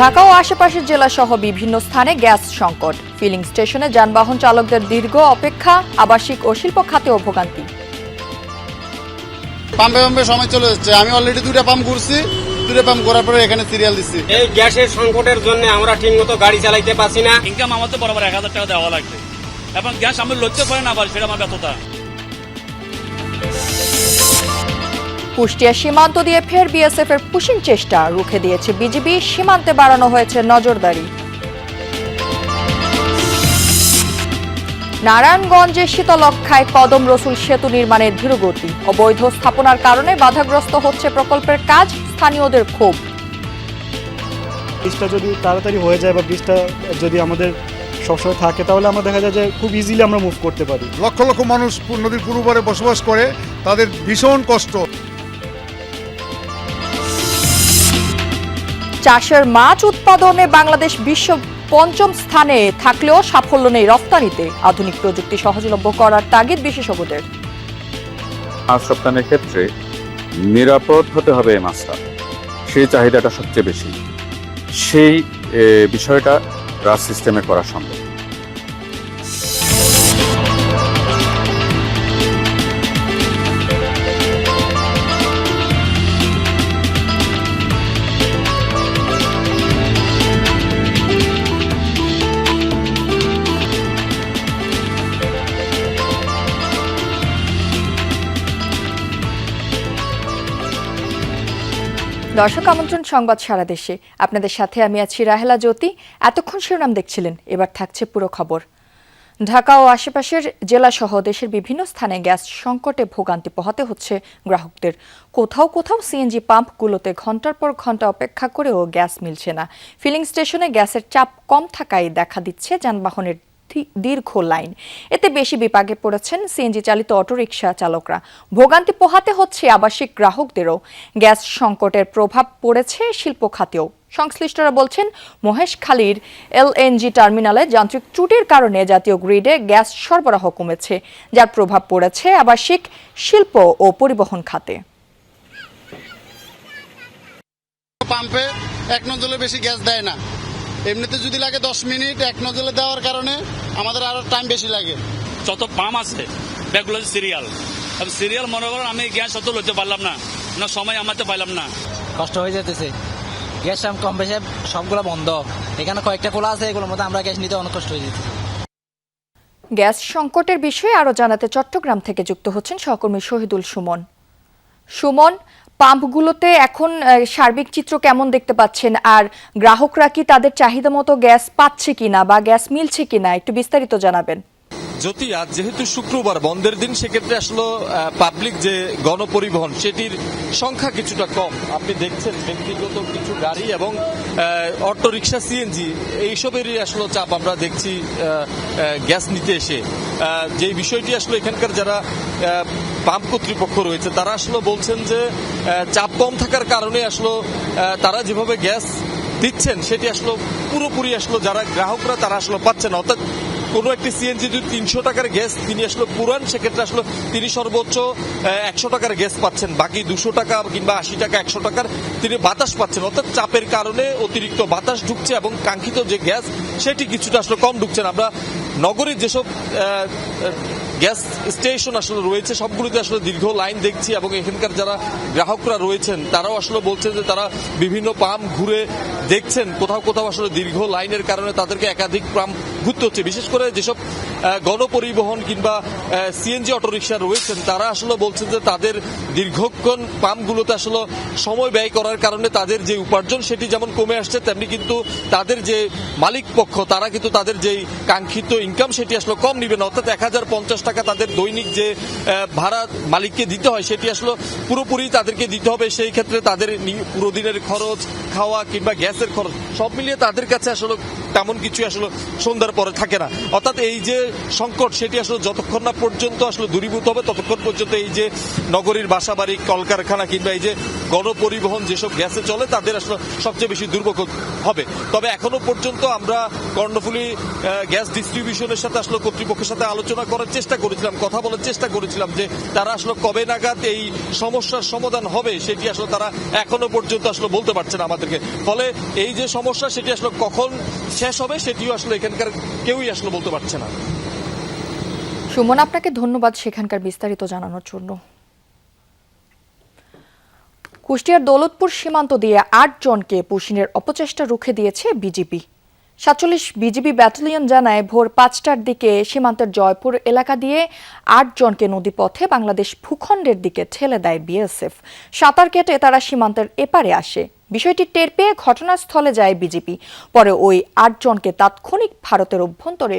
ঢাকা ও আশেপাশের জেলাসহ বিভিন্ন স্থানে গ্যাস সংকট, ফিলিং স্টেশনে যানবাহন চালকদের দীর্ঘ অপেক্ষা, আবাসিক ও শিল্প খাতেও ভোগান্তি। পাম্পে সময় চলে যাচ্ছে। আমি অলরেডি 2টা পাম্প ঘুরছি, 2টা পাম্প করার পরে এখানে সিরিয়াল দিচ্ছি। এই গ্যাসের সংকটের জন্য আমরা ঠিকমতো গাড়ি চালাইতে পারছি না। ইনকাম আমাদের বরাবর 1000 টাকা দেওয়া লাগবে এবং গ্যাস আমি লইতে পারি না, সেটা আমার ব্যর্থতা। কুষ্টিয়া সীমান্ত দিয়ে ফের বিএসএফ এর পুশিং চেষ্টা রুখে দিয়েছে বিজিবি, সীমান্তে বাড়ানো হয়েছে নজরদারি। নারায়ণগঞ্জে শীতলক্ষ্যায় কদম রসুল সেতু নির্মাণের ধীরগতি, অবৈধ স্থাপনার কারণে বাধাগ্রস্ত হচ্ছে প্রকল্পের কাজ, স্থানীয়দের ক্ষোভ। ব্রিজটা যদি তাড়াতাড়ি হয়ে যায় বা ব্রিজটা যদি আমাদের সবসময় থাকে তাহলে আমরা দেখা যায় যে খুব ইজিলি আমরা মুভ করতে পারি। লক্ষ লক্ষ মানুষ নদীর পূর্ব পারে বসবাস করে, তাদের ভীষণ কষ্ট। চাষের মাছ উৎপাদনে বাংলাদেশ বিশ্ব 5ম স্থানে থাকলেও সাফল্য নেই রপ্তানিতে, আধুনিক প্রযুক্তি সহজলভ্য করার তাগিদ বিশেষজ্ঞদের। মাছ রপ্তানির ক্ষেত্রে নিরাপদ হতে হবে এই মাছটা, সেই চাহিদাটা সবচেয়ে বেশি। সেই বিষয়টা রাজ সিস্টেমে করা সম্ভব। দর্শক আমন্ত্রণ, সংবাদ সারা দেশে। আপনাদের সাথে আমি আছি রাহেলা জ্যোতি। এতক্ষণ শিরোনাম দেখছিলেন, এবার থাকছে পুরো খবর। ঢাকা ও আশেপাশের জেলাসহ দেশের বিভিন্ন স্থানে গ্যাস সংকটে ভোগান্তি পোহাতে হচ্ছে গ্রাহকদের। কোথাও কোথাও সিএনজি পাম্পগুলোতে ঘন্টার পর ঘন্টা অপেক্ষা করেও গ্যাস মিলছে না। ফিলিং স্টেশনে গ্যাসের চাপ কম থাকায় দেখা দিচ্ছে যানবাহনের দীর্ঘ লাইন। এতে বেশি বিপাকে পড়েছেন সিএনজি চালিত অটোরিকশা চালকরা। ভোগান্তি পোহাতে হচ্ছে আবাসিক গ্রাহকদেরও। গ্যাস সংকটের প্রভাব পড়েছে শিল্প খাতেও। সংশ্লিষ্টরা বলছেন, মহেশখালীর এলএনজি টার্মিনালে যান্ত্রিক ত্রুটির কারণে জাতীয় গ্রিডে গ্যাস সরবরাহ কমেছে, যার প্রভাব পড়েছে আবাসিক, শিল্প ও পরিবহন খাতে। পাম্পে 1 নজলে বেশি গ্যাস দেয় না। এমনিতে যদি লাগে 10 মিনিট, 1 নজলে দেওয়ার কারণে আমাদের আরো টাইম বেশি লাগে। যত পাম্প আছে ব্যাগগুলো সিরিয়াল মনে করেন আমি গ্যাস অত লইতে পারলাম না, সময় আমাতে পাইলাম না, কষ্ট হয়ে যেতেছে। গ্যাস কম বেশি সবগুলো বন্ধ, এখানে কয়েকটা খোলা আছে, এগুলোর মধ্যে আমরা গ্যাস নিতে অনেক কষ্ট হয়ে যেতেছে। গ্যাস সংকটের বিষয়ে আরো জানাতে চট্টগ্রাম থেকে যুক্ত হচ্ছেন সহকর্মী শহীদুল সুমন। সুমন, পাম্পগুলোতে এখন সার্বিক চিত্র কেমন দেখতে পাচ্ছেন, আর গ্রাহকরা কি তাদের চাহিদা মতো গ্যাস পাচ্ছে কিনা বা গ্যাস মিলছে কিনা, একটু বিস্তারিত জানাবেন। যদি আজ যেহেতু শুক্রবার বন্ধের দিন, সেক্ষেত্রে আসলে পাবলিক যে গণপরিবহন সেটির সংখ্যা কিছুটা কম। আপনি দেখছেন ব্যক্তিগত কিছু গাড়ি এবং অটোরিকশা, সিএনজি এইসবেরই আসলে চাপ আমরা দেখছি গ্যাস নিতে এসে। যে বিষয়টি আসলে এখানকার যারা পাম্প কর্তৃপক্ষ রয়েছে তারা আসলে বলছেন যে চাপ কম থাকার কারণে আসলে তারা যেভাবে গ্যাস দিচ্ছেন সেটি আসলে পুরোপুরি আসলে যারা গ্রাহকরা তারা আসলে পাচ্ছেন না। অর্থাৎ কোনো একটি সিএনজি যদি 300 টাকার গ্যাস তিনি আসলে পুরান, সেক্ষেত্রে আসলে তিনি সর্বোচ্চ 100 টাকার গ্যাস পাচ্ছেন, বাকি 200 টাকা কিংবা 80 টাকা 100 টাকার তিনি বাতাস পাচ্ছেন। অর্থাৎ চাপের কারণে অতিরিক্ত বাতাস ঢুকছে এবং কাঙ্ক্ষিত যে গ্যাস সেটি কিছুটা আসলে কম ঢুকছেন। আমরা নগরীর যেসব গ্যাস স্টেশন আসলে রয়েছে সবগুলোতে আসলে দীর্ঘ লাইন দেখছি এবং এখানকার যারা গ্রাহকরা রয়েছেন তারাও আসলে বলছেন যে তারা বিভিন্ন পাম্প ঘুরে দেখছেন, কোথাও কোথাও আসলে দীর্ঘ লাইনের কারণে তাদেরকে একাধিক পাম্প ঘুরতে হচ্ছে। বিশেষ করে যেসব গণপরিবহন কিংবা সিএনজি অটোরিকশা রয়েছেন তারা আসলে বলছেন যে তাদের দীর্ঘক্ষণ পাম্পগুলোতে আসলে সময় ব্যয় করার কারণে তাদের যে উপার্জন সেটি যেমন কমে আসছে, তেমনি কিন্তু তাদের যে মালিক পক্ষ তারা কিন্তু তাদের যে কাঙ্ক্ষিত ইনকাম সেটি আসলে কম নিবে না। অর্থাৎ 1050 টাকা তাদের দৈনিক যে ভাড়া মালিককে দিতে হয় সেটি আসলে পুরোপুরি তাদেরকে দিতে হবে। সেই ক্ষেত্রে তাদের পুরো দিনের খরচ, খাওয়া কিংবা গ্যাসের খরচ সব মিলিয়ে তাদের কাছে আসলে তেমন কিছু আসলে সন্ধ্যার পরে থাকে না। অর্থাৎ এই যে সংকট সেটি আসলে যতক্ষণ না পর্যন্ত আসলে দূরীভূত হবে ততক্ষণ পর্যন্ত এই যে নগরীর বাসাবাড়ি, কলকারখানা কিংবা এই যে গণপরিবহন যেসব গ্যাসে চলে তাদের আসলে সবচেয়ে বেশি দুর্ভোগ হবে। তবে এখনো পর্যন্ত আমরা কর্ণফুলী গ্যাস ডিস্ট্রিবিউশনের সাথে আসলে কর্তৃপক্ষের সাথে আলোচনা করার চেষ্টা করেছিলাম, কথা বলার চেষ্টা করেছিলাম যে তারা আসলে কবে নাগাদ এই সমস্যার সমাধান হবে সেটি আসলে তারা এখনো পর্যন্ত আসলে বলতে পারছে না আমাদেরকে। ফলে এই যে সমস্যা সেটি আসলে কখন শেষ হবে সেটিও আসলে এখানকার কেউই আসলে বলতে পারছে না। সুমন, আপনাকে ধন্যবাদ সেখানকার বিস্তারিত জানানোর জন্য। কুষ্টিয়ার দৌলতপুর সীমান্ত দিয়ে ৮ জনকে পুশিনের অপচেষ্টা রুখে দিয়েছে বিজিবি। ৪৭ বিজিবি ব্যাটালিয়ন জানায় ভোর ৫টার দিকে সীমান্তের জয়পুর এলাকা দিয়ে ৮ জনকে নদীপথে বাংলাদেশ ভূখণ্ডের দিকে ঠেলে দেয় বিএসএফ। সাঁতার কেটে তারা সীমান্তের এপারে আসে। বিষয়টি টের পেয়ে ঘটনাস্থলে যায় বিজিবি। পরে ওই ৮ জনকে তাৎক্ষণিক ভারতের অভ্যন্তরে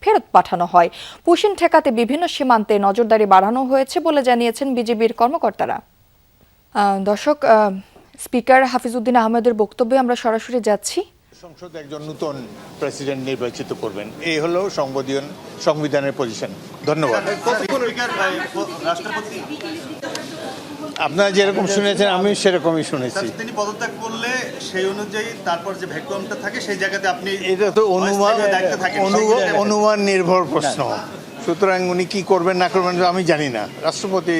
ফেরত পাঠানো হয়। পুশিন ঠেকাতে বিভিন্ন সীমান্তে নজরদারি বাড়ানো হয়েছে বলে জানিয়েছেন বিজিবির কর্মকর্তারা। দর্শক, স্পিকার হাফিজউদ্দিন আহমেদের বক্তব্যে আমরা সরাসরি যাচ্ছি। সংসদ একজন নতুন প্রেসিডেন্ট নির্বাচিত করবেন, এই হলো সংবিধানের পজিশন। ধন্যবাদ। আপনারা যেরকম শুনেছেন আমি সেরকমই শুনেছি। তিনি পদত্যাগ করলে সেই অনুযায়ী তারপর যে ভ্যাকুয়ামটা থাকে সেই জায়গাতে আপনি, এটা তো অনুমান নির্ভর প্রশ্ন, সুতরাং উনি কি করবেন না করবেন আমি জানি না। রাষ্ট্রপতি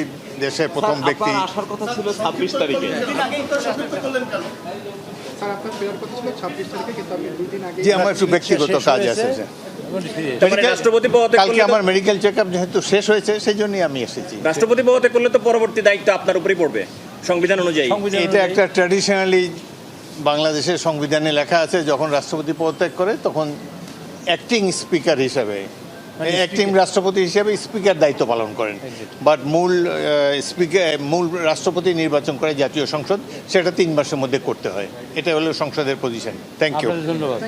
দেশের প্রথম ব্যক্তি। আসার কথা ছিল ২৬ তারিখে। জি, আমার একটু ব্যক্তিগত কাজ আছে। কালকে আমার মেডিকেল চেক আপ যেহেতু শেষ হয়েছে সেই জন্যই আমি এসেছি। রাষ্ট্রপতি পদত্যাগ করলে তো পরবর্তী দায়িত্ব আপনার উপরই পড়বে সংবিধান অনুযায়ী। এটা একটা ট্র্যাডিশনালি বাংলাদেশের সংবিধানে লেখা আছে, যখন রাষ্ট্রপতি পদত্যাগ করে তখন অ্যাক্টিং স্পিকার হিসাবে, অ্যাক্টিং রাষ্ট্রপতি হিসেবে স্পিকার দায়িত্ব পালন করেন। বাট মূল রাষ্ট্রপতি নির্বাচন করে জাতীয় সংসদ, সেটা 3 মাসের মধ্যে করতে হয়। এটা হলো সংসদের পজিশন। Thank you. ধন্যবাদ।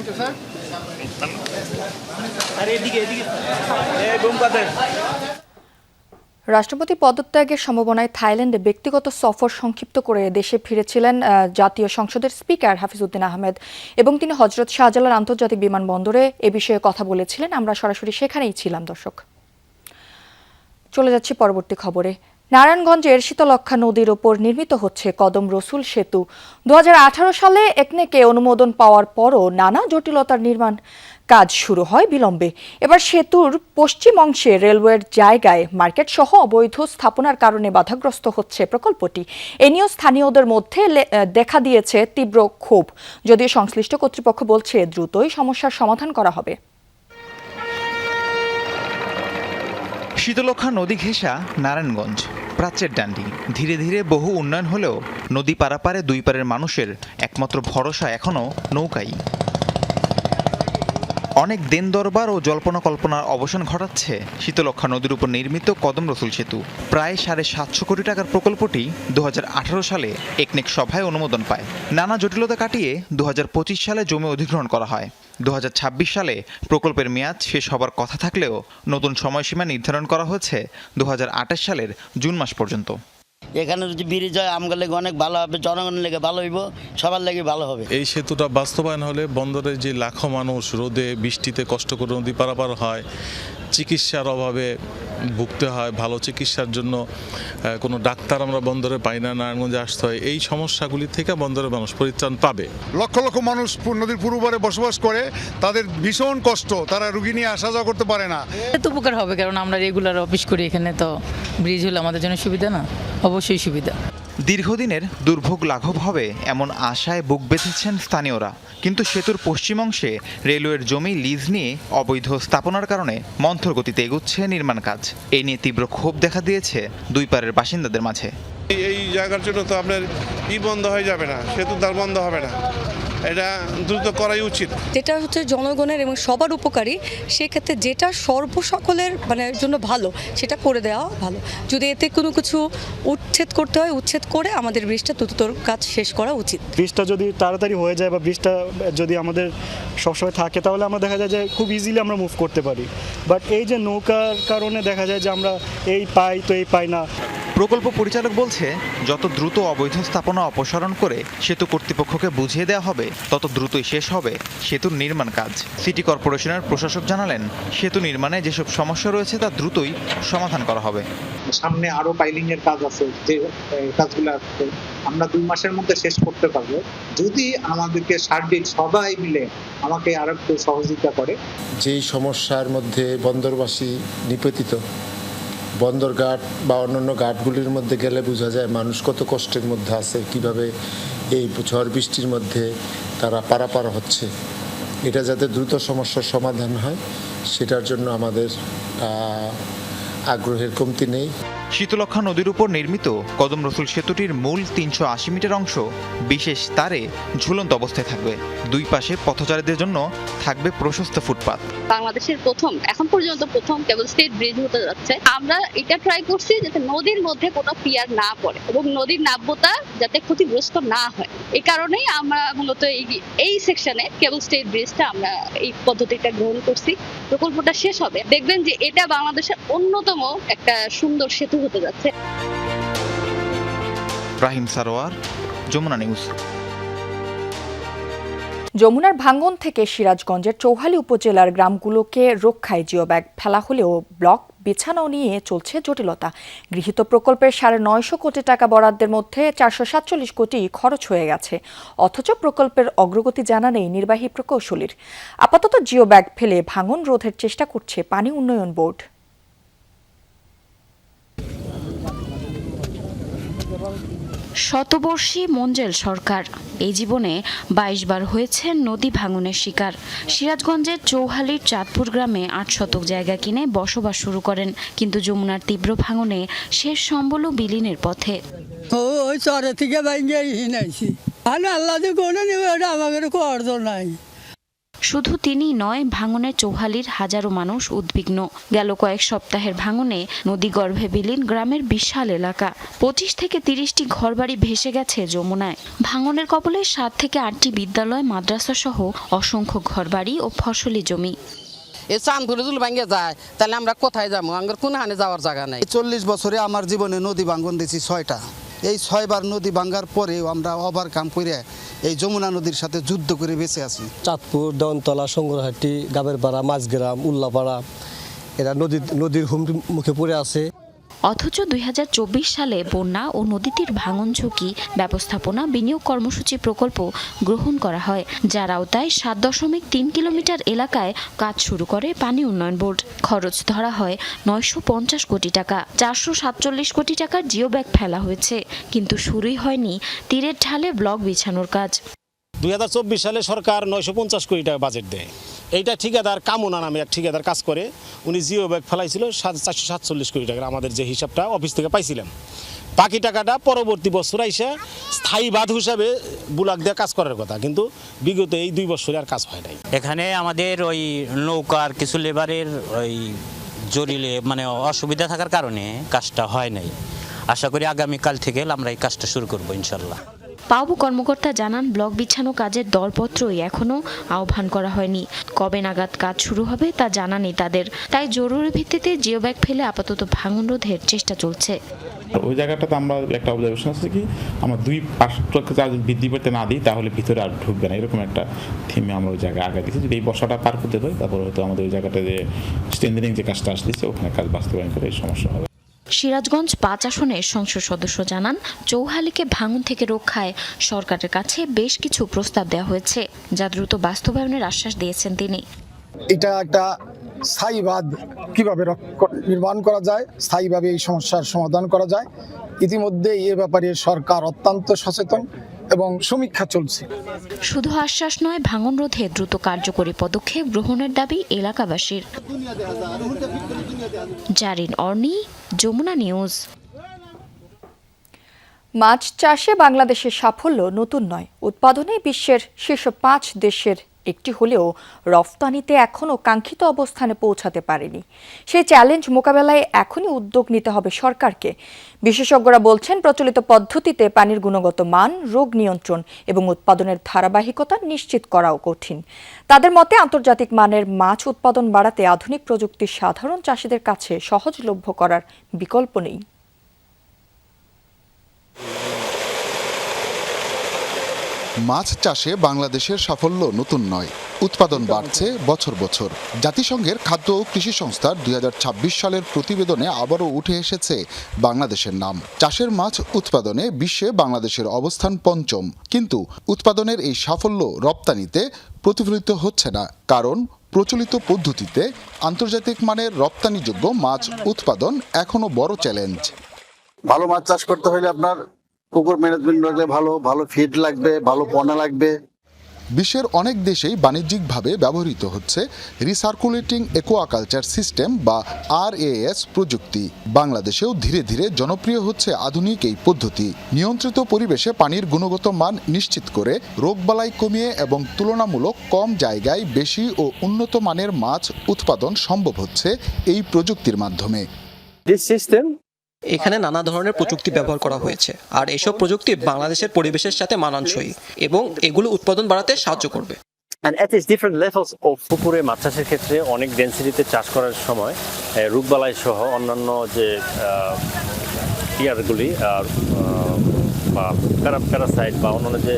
রাষ্ট্রপতি পদত্যাগের সম্ভাবনায় থাইল্যান্ডে ব্যক্তিগত সফর সংক্ষিপ্ত করে দেশে ফিরেছিলেন জাতীয় সংসদের স্পিকার হাফিজউদ্দিন আহমেদ এবং তিনি হজরত শাহজালাল আন্তর্জাতিক বিমানবন্দরে এ বিষয়ে কথা বলেছিলেন। আমরা সরাসরি সেখানেই ছিলাম। দর্শক, চলে যাচ্ছি পরবর্তী খবরে। নারায়ণগঞ্জের শীতলক্ষ্যা নদীর ওপর নির্মিত হচ্ছে কদম রসুল সেতু। ২০১৮ সালে একনেকে অনুমোদন পাওয়ার পরও নানা জটিলতার নির্মাণ কাজ শুরু হয় বিলম্বে। এবার সেতুর পশ্চিম অংশে রেলওয়ের জায়গায় মার্কেট সহ অবৈধ স্থাপনার কারণে বাধাগ্রস্ত হচ্ছে প্রকল্পটি। এ নিয়েও স্থানীয়দের মধ্যে দেখা দিয়েছে তীব্র ক্ষোভ, যদিও সংশ্লিষ্ট কর্তৃপক্ষ বলছে দ্রুতই সমস্যার সমাধান করা হবে। শীতলক্ষ্যা নদী ঘেঁষা নারায়ণগঞ্জ প্রাচ্যের ডান্ডি। ধীরে ধীরে বহু উন্নয়ন হলেও নদী পারাপারে দুই পারের মানুষের একমাত্র ভরসা এখনও নৌকাই। অনেক দেন দরবার ও জল্পনা কল্পনার অবসান ঘটাচ্ছে শীতলক্ষ্যা নদীর উপর নির্মিত কদম রসুল সেতু। প্রায় 750 কোটি টাকার প্রকল্পটি 2018 সালে একনেক সভায় অনুমোদন পায়। নানা জটিলতা কাটিয়ে 2025 সালে জমি অধিগ্রহণ করা হয়। 2026 সালে প্রকল্পের মেয়াদ শেষ হবার কথা থাকলেও নতুন সময়সীমা নির্ধারণ করা হয়েছে 2028 সালের জুন মাস পর্যন্ত। এখানে যদি ব্রিজ হয় আমগার লেগে অনেক ভালো হবে, জনগণের লেগে ভালো হইব, সবার লেগে ভালো হবে। এই সেতুটা বাস্তবায়ন হলে বন্দরে যে লাখো মানুষ রোদে বৃষ্টিতে কষ্ট করে নদী পারাপার হয়, চিকিৎসার অভাবে ভুগতে হয়, ভালো চিকিৎসার জন্য কোনো ডাক্তার আমরা বন্দরে পাই না, নারায়ণগঞ্জে আসতে হয়, এই সমস্যাগুলি থেকে বন্দরের মানুষ পরিত্রাণ পাবে। লক্ষ লক্ষ মানুষ নদীর পূর্ব পারে বসবাস করে, তাদের ভীষণ কষ্ট, তারা রুগী নিয়ে আসা যাওয়া করতে পারে না। এত উপকার হবে, কারণ আমরা রেগুলার অফিস করি এখানে, তো ব্রিজ হলে আমাদের জন্য সুবিধা না, অবশ্যই সুবিধা। দীর্ঘদিনের দুর্ভোগ লাঘব হবে এমন আশায় বুক বেঁধেছেন স্থানীয়রা। কিন্তু সেতুর পশ্চিম অংশে রেলওয়ের জমি লিজ নিয়ে অবৈধ স্থাপনার কারণে মন্থর গতিতে এগুচ্ছে নির্মাণ কাজ। এই নিয়ে তীব্র ক্ষোভ দেখা দিয়েছে দুই পারের বাসিন্দাদের মাঝে। এই জায়গার জন্য তো আপনার বন্ধ হয়ে যাবে না, সেতু দ্বার বন্ধ হবে না, এটা দ্রুত করাই উচিত। যেটা হচ্ছে জনগণের এবং সবার উপকারী, সেক্ষেত্রে যেটা সর্বসকলের জন্য ভালো সেটা করে দেওয়া ভালো। যদি এতে কোনো কিছু উচ্ছেদ করতে হয়, উচ্ছেদ করে আমাদের ব্রিজটা দ্রুততর কাজ শেষ করা উচিত। ব্রিজটা যদি তাড়াতাড়ি হয়ে যায় বা ব্রিজটা যদি আমাদের সবসময় থাকে, তাহলে আমরা দেখা যায় যে খুব ইজিলি আমরা মুভ করতে পারি। বাট এই যে নৌকার কারণে দেখা যায় যে আমরা এই পাই তো এই পাই না। প্রকল্প পরিচালক বলছে, যত দ্রুত অবৈধ স্থাপনা অপসারণ করে সেতু কর্তৃপক্ষকে বুঝিয়ে দেওয়া হবে তত দ্রুতই শেষ হবে সেতুর নির্মাণ কাজ। সিটি কর্পোরেশনের প্রশাসক জানালেন, সেতু নির্মাণে যেসব সমস্যা রয়েছে তা দ্রুতই সমাধান করা হবে। সামনে আরো পাইলিং এর কাজ আছে, যে কাজগুলো আমরা 2 মাসের মধ্যে শেষ করতে পারবো যদি আমাদেরকে সার্বিক সবাই মিলে আমাকে আরো একটু সহযোগিতা করে। যেই সমস্যার মধ্যে বন্দরবাসী নিপতিত, বন্দরঘাট বা অন্যান্য ঘাটগুলির মধ্যে গেলে বোঝা যায় মানুষ কত কষ্টের মধ্যে আছে, কিভাবে এই ঝড় বৃষ্টির মধ্যে তারা পারাপার হচ্ছে। এটা যাতে দ্রুত সমস্যার সমাধান হয় সেটার জন্য আমাদের আগ্রহের কমতি নেই। শীতলক্ষ্যা নদীর উপর নির্মিত কদম রসুল সেতুটির মূল 380 মিটার অংশ বিশেষ তারে ঝুলন্ত অবস্থায় থাকবে। দুই পাশে পথচারীদের জন্য থাকবে প্রশস্ত ফুটপাত। বাংলাদেশের এখন পর্যন্ত প্রথম কেবল স্টেট ব্রিজ হতে যাচ্ছে। আমরা এটা ট্রাই করছি যাতে নদীর মধ্যে কোনো পিয়ার না পড়ে এবং নদীর নাব্যতা যাতে ক্ষতিগ্রস্ত না হয়। এই কারণেই আমরা মূলত এই সেকশনে কেবল স্টেট ব্রিজটা আমরা এই পদ্ধতিটা গ্রহণ করছি। প্রকল্পটা শেষ হবে, দেখবেন যে এটা বাংলাদেশের অন্যতম একটা সুন্দর সেতু হতে যাচ্ছে। রাহিম সারোয়ার, যমুনা নিউজ। যমুনার ভাঙ্গন থেকে সিরাজগঞ্জের চৌহালি উপজেলার গ্রামগুলোকে রক্ষায় জিও ব্যাগ ফেলা হলেও ব্লক বিছানো নিয়ে চলছে জটিলতা। গৃহীত প্রকল্পের 950 কোটি টাকা বরাদ্দের মধ্যে 447 কোটি খরচ হয়ে গেছে, অথচ প্রকল্পের অগ্রগতি জানা নেই নির্বাহী প্রকৌশলীর। আপাতত জিও ব্যাগ ফেলে ভাঙন রোধের চেষ্টা করছে পানি উন্নয়ন বোর্ড। শতবর্ষী মঞ্জেল সরকার এই জীবনে 22 বার হয়েছেন নদী ভাঙনের শিকার। সিরাজগঞ্জের চৌহালির চাঁদপুর গ্রামে 8 শতক জায়গা কিনে বসবাস শুরু করেন, কিন্তু যমুনার তীব্র ভাঙনে শেষ সম্বলও বিলীনের পথে। ওই চরে থেকে বাইরে হিনাইছি, ভালো আল্লাহ যে কোনো নেবে, ওটা আমাদের অর্থ নাই। শুধু তিনি নয়, ভাঙনের চৌহালির হাজারো মানুষ উদ্বিগ্ন। গেল কয়েক সপ্তাহের ভাঙনে নদীগর্ভে বিলীন গ্রামের বিশাল এলাকা। 25 থেকে 30টি ঘরবাড়ি ভেসে গেছে যমুনায়। ভাঙনের কবলে 7 থেকে 8টি বিদ্যালয়, মাদ্রাসা সহ অসংখ্য ঘরবাড়ি ও ফসলি জমি। এই চাঁদপুরে যদি ভাঙে যায় তাহলে আমরা কোথায় যাবো? আমার কোন হানে যাওয়ার জায়গা নাই। 40 বছরে আমার জীবনে নদী ভাঙন দিয়েছি 6টা। এই 6 বার নদী ভাঙার পরেও আমরা ওভারকাম করে এই যমুনা নদীর সাথে যুদ্ধ করে বেঁচে আছি। চাঁদপুর, দেওয়ানতলা, সংগ্রহাটি, গাবেরপাড়া, মাঝগ্রাম, উল্লাপাড়া এরা নদীর মুখে পড়ে আছে। অথচ 2024 সালে বন্যা ও নদীতীর ভাঙন ঝুঁকি ব্যবস্থাপনা বিনিয়োগ কর্মসূচি প্রকল্প গ্রহণ করা হয়, যার আওতায় 7.3 কিলোমিটার এলাকায় কাজ শুরু করে পানি উন্নয়ন বোর্ড। খরচ ধরা হয় 950 কোটি টাকা। 447 কোটি টাকার জিও ব্যাগ ফেলা হয়েছে, কিন্তু শুরুই হয়নি তীরের ঢালে ব্লক বিছানোর কাজ। 2024 সালে সরকার 950 কোটি টাকা বাজেট দেয়। এইটা ঠিকাদার কামনা নামে এক ঠিকাদার কাজ করে, উনি জিও ব্যাগ ফেলাইছিল 447 কোটি টাকা, আমাদের যে হিসাবটা অফিস থেকে পাইছিলাম। বাকি টাকাটা পরবর্তী বছর আইসা স্থায়ী বাঁধ হিসাবে বুলাক দিয়ে কাজ করার কথা, কিন্তু বিগত এই 2 বছরে আর কাজ হয় নাই। এখানে আমাদের ওই নৌকার কিছু লেবারের ওই জরিলে অসুবিধা থাকার কারণে কাজটা হয় নাই। আশা করি আগামীকাল থেকে আমরা এই কাজটা শুরু করবো ইনশাল্লাহ। পাউবো কর্মকর্তা জানান, ব্লক বিছানো কাজের দরপত্রই এখনো আহ্বান করা হয়নি। কবে নাগাদ কাজ শুরু হবে তা জানা নেই তাদের, তাই জরুরি ভিত্তিতে জিও ব্যাগ ফেলে আপাতত ভাঙন রোধের চেষ্টা চলছে। ওই জায়গাটাতে আমরা একটা অবজারভেশন আছে কি, আমরা 2 পাশটাকে চার্জ বৃদ্ধি করতে না দিই তাহলে ভিতরে আর ঢুকবে না, এরকম একটা থিমে আমরা ওই জায়গায় আগে দিচ্ছি। যদি এই বর্ষাটা পার করতে পারি তারপর হয়তো আমাদের ওই জায়গাটা যে স্ট্রেন্থেনিং যে কাজটা আসতেছে ওখানে কাজ বাস্তবায়ন করে এই সমস্যা হবে। সিরাজগঞ্জ 5 আসনের সংসদ সদস্য জানান, চৌহালিকে ভাঙন থেকে রক্ষায় সরকারের কাছে বেশ কিছু প্রস্তাব দেওয়া হয়েছে, যা দ্রুত বাস্তবায়নের আশ্বাস দিয়েছেন তিনি। এটা একটা স্থায়ী বাঁধ কিভাবে নির্মাণ করা যায়, স্থায়ীভাবে এই সমস্যার সমাধান করা যায়, ইতিমধ্যে এ ব্যাপারে সরকার অত্যন্ত সচেতন এবং সমীক্ষা চলছে। শুধু আশ্বাস নয়, ভাঙন রোধে দ্রুত কার্যকরী পদক্ষেপ গ্রহণের দাবি এলাকাবাসীর। জারিন অর্নি, যমুনা নিউজ। মাছ চাষে বাংলাদেশের সাফল্য নতুন নয়। উৎপাদনে বিশ্বের শীর্ষ 5 দেশের একটি হলেও রফতানিতে এখনও কাঙ্ক্ষিত অবস্থানে পৌঁছাতে পারেনি। সেই চ্যালেঞ্জ মোকাবেলায় এখনই উদ্যোগ নিতে হবে সরকারকে। বিশেষজ্ঞরা বলছেন, প্রচলিত পদ্ধতিতে পানির গুণগত মান, রোগ নিয়ন্ত্রণ এবং উৎপাদনের ধারাবাহিকতা নিশ্চিত করাও কঠিন। তাদের মতে, আন্তর্জাতিক মানের মাছ উৎপাদন বাড়াতে আধুনিক প্রযুক্তি সাধারণ চাষিদের কাছে সহজলভ্য করার বিকল্প নেই। মাছ চাষে বাংলাদেশের সাফল্য নতুন নয়, উৎপাদন বাড়ছে বছর বছর। জাতিসংঘের খাদ্য ও কৃষি সংস্থার 2026 সালের প্রতিবেদনে আবারও উঠে এসেছে বাংলাদেশের নাম। চাষের মাছ উৎপাদনে বিশ্বে বাংলাদেশের অবস্থান পঞ্চম, কিন্তু উৎপাদনের এই সাফল্য রপ্তানিতে প্রতিফলিত হচ্ছে না, কারণ প্রচলিত পদ্ধতিতে আন্তর্জাতিক মানের রপ্তানিযোগ্য মাছ উৎপাদন এখনো বড় চ্যালেঞ্জ। ভালো মাছ চাষ করতে হলে আপনার পুকুর ম্যানেজমেন্ট লাগবে, ভালো ফিড লাগবে, ভালো পোনা লাগবে। বিশ্বের অনেক দেশেই বাণিজ্যিকভাবে ব্যবহৃত হচ্ছে রিসার্কুলেটিং অ্যাকোয়াকালচার সিস্টেম বা RAS প্রযুক্তি। বাংলাদেশেও ধীরে ধীরে জনপ্রিয় হচ্ছে আধুনিক এই পদ্ধতি। নিয়ন্ত্রিত পরিবেশে পানির গুণগত মান নিশ্চিত করে রোগবালাই কমিয়ে এবং তুলনামূলক কম জায়গায় বেশি ও উন্নত মানের মাছ উৎপাদন সম্ভব হচ্ছে এই প্রযুক্তির মাধ্যমে। এখানে নানা ধরনের প্রযুক্তি ব্যবহার করা হয়েছে, আর এসব প্রযুক্তি বাংলাদেশের পরিবেশের সাথে মানানসই এবং এগুলো উৎপাদন বাড়াতে সাহায্য করবে। পুকুরে মাছ চাষের ক্ষেত্রে অনেক ডেন্সিটিতে চাষ করার সময় রোগবালাই সহ অন্যান্য যে ইয়ারগুলি বা প্যারাসাইট বা অন্যান্য যে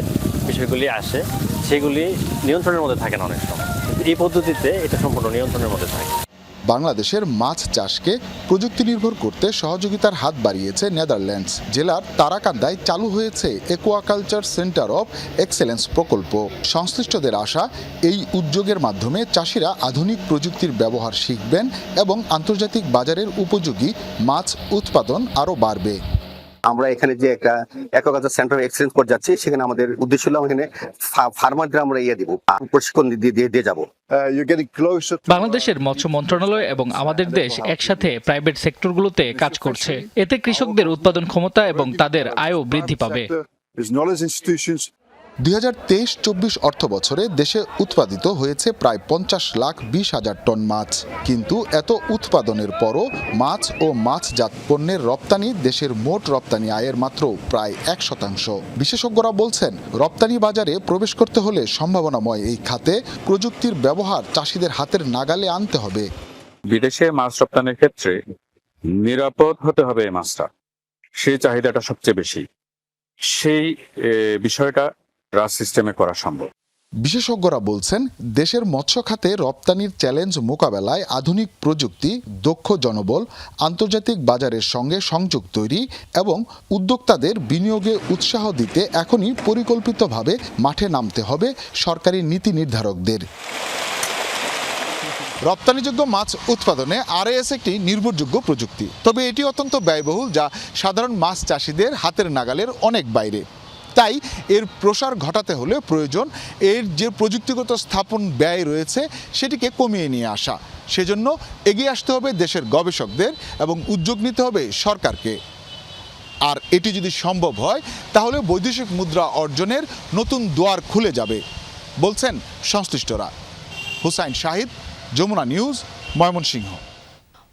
বিষয়গুলি আসে সেগুলি নিয়ন্ত্রণের মধ্যে থাকে না অনেক সময়। এই পদ্ধতিতে এটা সম্পূর্ণ নিয়ন্ত্রণের মধ্যে থাকে। বাংলাদেশের মাছ চাষকে প্রযুক্তি নির্ভর করতে সহযোগিতার হাত বাড়িয়েছে নেদারল্যান্ডস। জেলার তারাকান্দায় চালু হয়েছে অ্যাকোয়াকালচার সেন্টার অফ এক্সেলেন্স প্রকল্প। সংশ্লিষ্টদের আশা, এই উদ্যোগের মাধ্যমে চাষিরা আধুনিক প্রযুক্তির ব্যবহার শিখবেন এবং আন্তর্জাতিক বাজারের উপযোগী মাছ উৎপাদন আরও বাড়বে। আমরা এখানে যে একটা অ্যাকোয়াকালচার সেন্টার অফ এক্সেলেন্স করে যাচ্ছি, সেখানে আমাদের উদ্দেশ্য হলো এখানে ফার্মারদের আমরা দিব, প্রশিক্ষণ দিয়ে যাব। বাংলাদেশের মৎস্য মন্ত্রণালয় এবং আমাদের দেশ একসাথে প্রাইভেট সেক্টরগুলোতে কাজ করছে। এতে কৃষকদের উৎপাদন ক্ষমতা এবং তাদের আয়ও বৃদ্ধি পাবে। 2023-24 অর্থ বছরে দেশে উৎপাদিত হয়েছে প্রায় 50,20,000 টন মাছ, কিন্তু এত উৎপাদনের পরও মাছ ও মাছজাত পণ্যের রপ্তানি দেশের মোট রপ্তানি আয়ের মাত্র প্রায় 1%। বিশেষজ্ঞরা বলছেন, রপ্তানি বাজারে প্রবেশ করতে হলে সম্ভাবনাময় এই খাতে প্রযুক্তির ব্যবহার চাষিদের হাতের নাগালে আনতে হবে। বিদেশে মাছ রপ্তানির ক্ষেত্রে নিরাপদ হতে হবে এই মাছটা, সেই চাহিদাটা সবচেয়ে বেশি। সেই বিষয়টা সিস্টেমে করা সম্ভব। বিশেষজ্ঞরা বলছেন, দেশের মৎস্য খাতে রপ্তানির চ্যালেঞ্জ মোকাবেলায় আধুনিক প্রযুক্তি, দক্ষ জনবল, আন্তর্জাতিক বাজারের সঙ্গে সংযোগ তৈরি এবং উদ্যোক্তাদের বিনিয়োগে উৎসাহ দিতে এখনই পরিকল্পিতভাবে মাঠে নামতে হবে সরকারি নীতি নির্ধারকদের। রপ্তানিযোগ্য মাছ উৎপাদনে RAS একটি নির্ভরযোগ্য প্রযুক্তি, তবে এটি অত্যন্ত ব্যয়বহুল, যা সাধারণ মাছ চাষিদের হাতের নাগালের অনেক বাইরে। তাই এর প্রসার ঘটাতে হলে প্রয়োজন এর যে প্রযুক্তিগত স্থাপন ব্যয় রয়েছে সেটিকে কমিয়ে নিয়ে আসা। সেজন্য এগিয়ে আসতে হবে দেশের গবেষকদের এবং উদ্যোগ নিতে হবে সরকারকে। আর এটি যদি সম্ভব হয় তাহলে বৈদেশিক মুদ্রা অর্জনের নতুন দুয়ার খুলে যাবে বলছেন সংশ্লিষ্টরা। হুসাইন শাহিদ, যমুনা নিউজ, ময়মনসিংহ।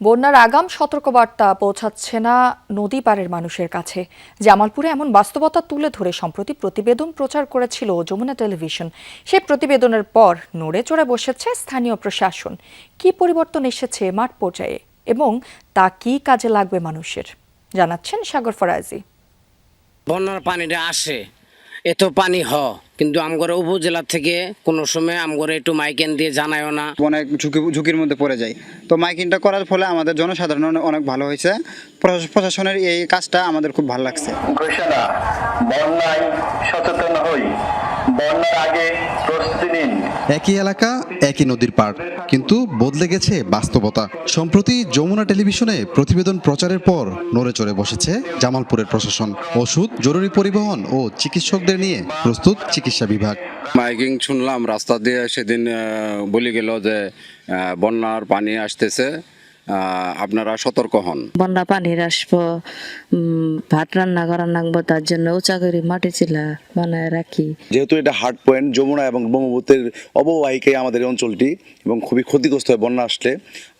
বন্যার আগাম সতর্কবার্তা পৌঁছাচ্ছে না নদী পাড়ের মানুষের কাছে। জামালপুরে এমন বাস্তবতা তুলে ধরে সম্প্রতি প্রতিবেদন প্রচার করেছিল যমুনা টেলিভিশন। সেই প্রতিবেদনের পর নড়ে চড়ে বসেছে স্থানীয় প্রশাসন। কি পরিবর্তন এসেছে মাঠ পর্যায়ে এবং তা কি কাজে লাগবে মানুষের, জানাচ্ছেন সাগর ফরাজি। বন্যার পানিটা আসে, এত পানি কিন্তু আমগরে উপজেলা থেকে কোনো সময় আমগরে একটু মাইকিং দিয়ে জানায়ও না। অনেক ঝুঁকির মধ্যে পড়ে যায়। তো মাইকিংটা করার ফলে আমাদের জনসাধারণ অনেক ভালো হয়েছে। প্রশাসনের এই কাজটা আমাদের খুব ভালো লাগছে। ঘোষণা, বন্যায় সচেতন হই, বন্যার আগে প্রস্তুতি নিন। একই এলাকা, একই নদীর পাড়, কিন্তু বদলে গেছে বাস্তবতা। সম্প্রতি যমুনা টেলিভিশনে প্রতিবেদন প্রচারের পর নড়ে চড়ে বসেছে জামালপুরের প্রশাসন। ওষুধ, জরুরি পরিবহন ও চিকিৎসকদের নিয়ে প্রস্তুত চিকিৎসা বিভাগ। মাইকিং শুনলাম রাস্তা দিয়ে, সেদিন বলে গেল যে বন্যার পানি আসতেছে, আপনারা সতর্ক হন। বন্যা পানির আসবো, ভাত রান্না করা লাগবো, তার জন্য উঁচা করে মাটি চিলা বানায় রাখি। যেহেতু এটা হার্ড পয়েন্ট, যমুনা এবং ব্রহ্মপুত্রের অববাহিকায় আমাদের এই অঞ্চলটি এবং খুবই ক্ষতিগ্রস্ত হয় বন্যা আসলে,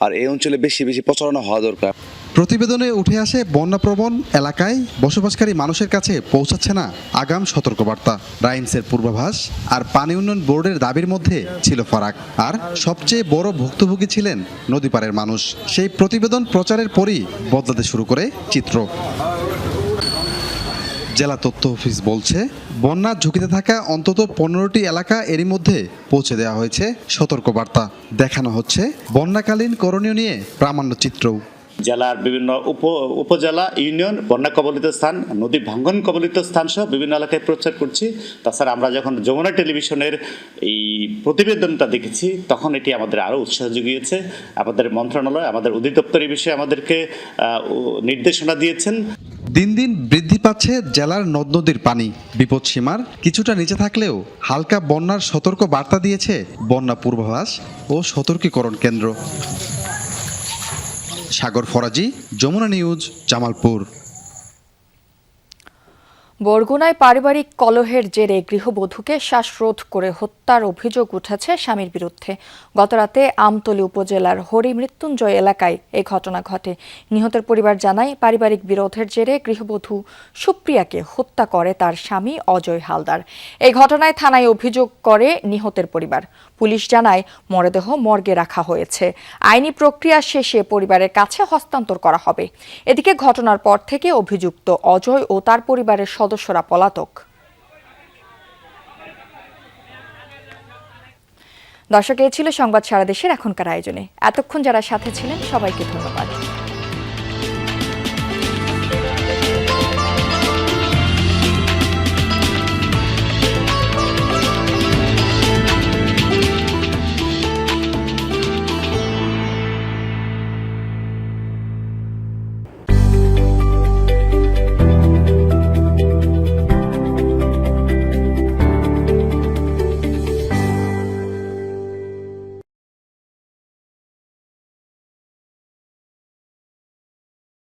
আর এই অঞ্চলে বেশি বেশি প্রচারণা হওয়া দরকার। প্রতিবেদনে উঠে আসে বন্যাপ্রবণ এলাকায় বসবাসকারী মানুষের কাছে পৌঁছাচ্ছে না আগাম সতর্কবার্তা। রাইমসের পূর্বাভাস আর পানি উন্নয়ন বোর্ডের দাবির মধ্যে ছিল ফারাক। আর সবচেয়ে বড় ভুক্তভোগী ছিলেন নদীপাড়ের মানুষ। সেই প্রতিবেদন প্রচারের পরই বদলাতে শুরু করে চিত্র। জেলা তথ্য অফিস বলছে, বন্যার ঝুঁকিতে থাকা অন্তত 15টি এলাকা এরই মধ্যে পৌঁছে দেওয়া হয়েছে সতর্কবার্তা। দেখানো হচ্ছে বন্যাকালীন করণীয় নিয়ে প্রামাণ্য চিত্রও। জেলার বিভিন্ন উপজেলা, ইউনিয়ন, বন্যা কবলিত স্থান, নদী ভাঙ্গন কবলিত স্থান সহ বিভিন্ন এলাকায় প্রচার করছি। তাছাড়া আমরা যখন যমুনা টেলিভিশনের এই প্রতিবেদনটা দেখেছি তখন এটি আমাদের আরও উৎসাহ জুগিয়েছে। আমাদের মন্ত্রণালয়, আমাদের অধিদপ্তর এই বিষয়ে আমাদেরকে নির্দেশনা দিয়েছেন। দিন দিন বৃদ্ধি পাচ্ছে জেলার নদ নদীর পানি। বিপদসীমার কিছুটা নিচে থাকলেও হালকা বন্যার সতর্ক বার্তা দিয়েছে বন্যা পূর্বাভাস ও সতর্কীকরণ কেন্দ্র। সাগর ফরাজি, যমুনা নিউজ, জামালপুর। বরগুনায় পারিবারিক কলহের জেরে গৃহবধূকে শ্বাসরোধ করে হত্যার অভিযোগ উঠেছে স্বামীর বিরুদ্ধে। গতরাতে আমতলী উপজেলার হরিমৃত্যুঞ্জয় এলাকায় এই ঘটনা ঘটে। নিহতের পরিবার জানায়, পারিবারিক বিরোধের জেরে গৃহবধূ সুপ্রিয়াকে হত্যা করে তার স্বামী অজয় হালদার। এই ঘটনায় থানায় অভিযোগ করে নিহতের পরিবার। পুলিশ জানায়, মরদেহ মর্গে রাখা হয়েছে। আইনি প্রক্রিয়া শেষে পরিবারের কাছে হস্তান্তর করা হবে। এদিকে ঘটনার পর থেকে অভিযুক্ত অজয় ও তার পরিবারের সদস্যরা পলাতক। দর্শক, এই ছিল সংবাদ সারা দেশের এখনকার আয়োজনে। এতক্ষণ যারা সাথে ছিলেন সবাইকে ধন্যবাদ।